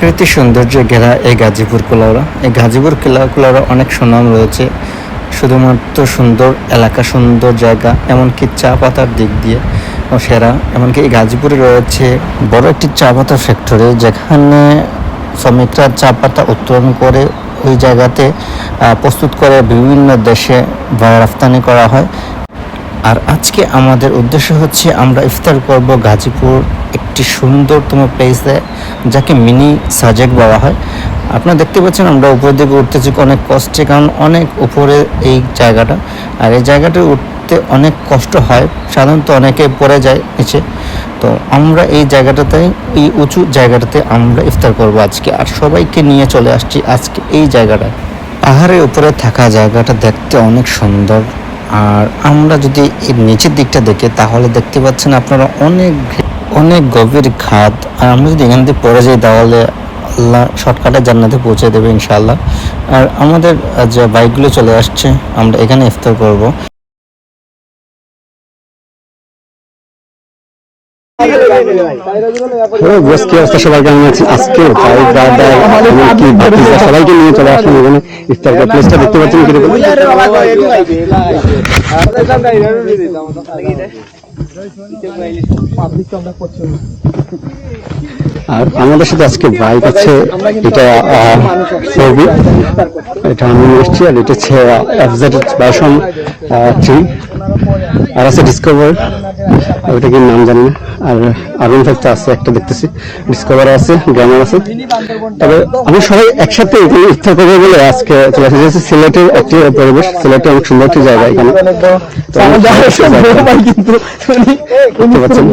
প্রাকৃতিক সৌন্দর্যে ঘেরা এই গাজীপুর কুলাউড়া। এই গাজীপুর কুলাউড়া অনেক সুনাম রয়েছে, শুধুমাত্র সুন্দর এলাকা, সুন্দর জায়গা, এমনকি চা পাতার দিক দিয়ে সেরা। এমনকি এই গাজীপুরে রয়েছে বড় একটি চা পাতা ফ্যাক্টরি, যেখানে শ্রমিকরা চা পাতা উত্তোলন করে ওই জায়গাতে প্রস্তুত করে বিভিন্ন দেশে রপ্তানি করা হয়। আর আজকে আমাদের উদ্দেশ্য হচ্ছে আমরা ইফতার করব গাজীপুর একটি সুন্দরতম প্লেসে, যাকে মিনি সাজেক বলা হয়। আপনারা দেখতে পাচ্ছেন আমরা উপরের দিকে উঠতেছি অনেক কষ্টে, কারণ অনেক উপরে এই জায়গাটা। আর এই জায়গাটা উঠতে অনেক কষ্ট হয়, সাধারণত অনেকে পড়ে যায় নিচে। তো আমরা এই জায়গাটাতে, এই উঁচু জায়গাটাতে আমরা ইফতার করব আজকে। আর সবাইকে নিয়ে চলে আসছি আজকে এই জায়গাটায়। পাহাড়ের উপরে থাকা জায়গাটা দেখতে অনেক সুন্দর। আর আমরা যদি এর নিচের দিকটা দেখি তাহলে দেখতে পাচ্ছেন আপনারা অনেক অনেক গভীর খাদ। আর আমরা যদি এখান থেকে পড়ে যাই তাহলে আল্লাহ শর্টকাটে জান্নাতে পৌঁছে দেবে ইনশাআল্লাহ। আর আমাদের যে বাইকগুলো চলে আসছে, আমরা এখানে ইফতার করব। সবাইকে নিয়ে চলে আসলাম এখানে ইফতার প্লেসটা দেখতে পাচ্ছেন কিরকম। আর আমাদের সাথে আজকে বাইক আছে, এটা এটা আমি এসছি। আর এটা হচ্ছে FZ ভার্সন 3, আর আছে ডিসকভার, ওইটা কি নাম জানি না। আর R15 আছে একটা দেখতেছি, ডিসকভার আছে, গ্ল্যামার আছে। তবে আমি সবাই একসাথে ইফতার করবো বলে আজকে চলে এসেছি। সিলেটের একটি পরিবেশ, সিলেটের অনেক সুন্দর একটি জায়গা এখানে। দেখতে পাচ্ছেন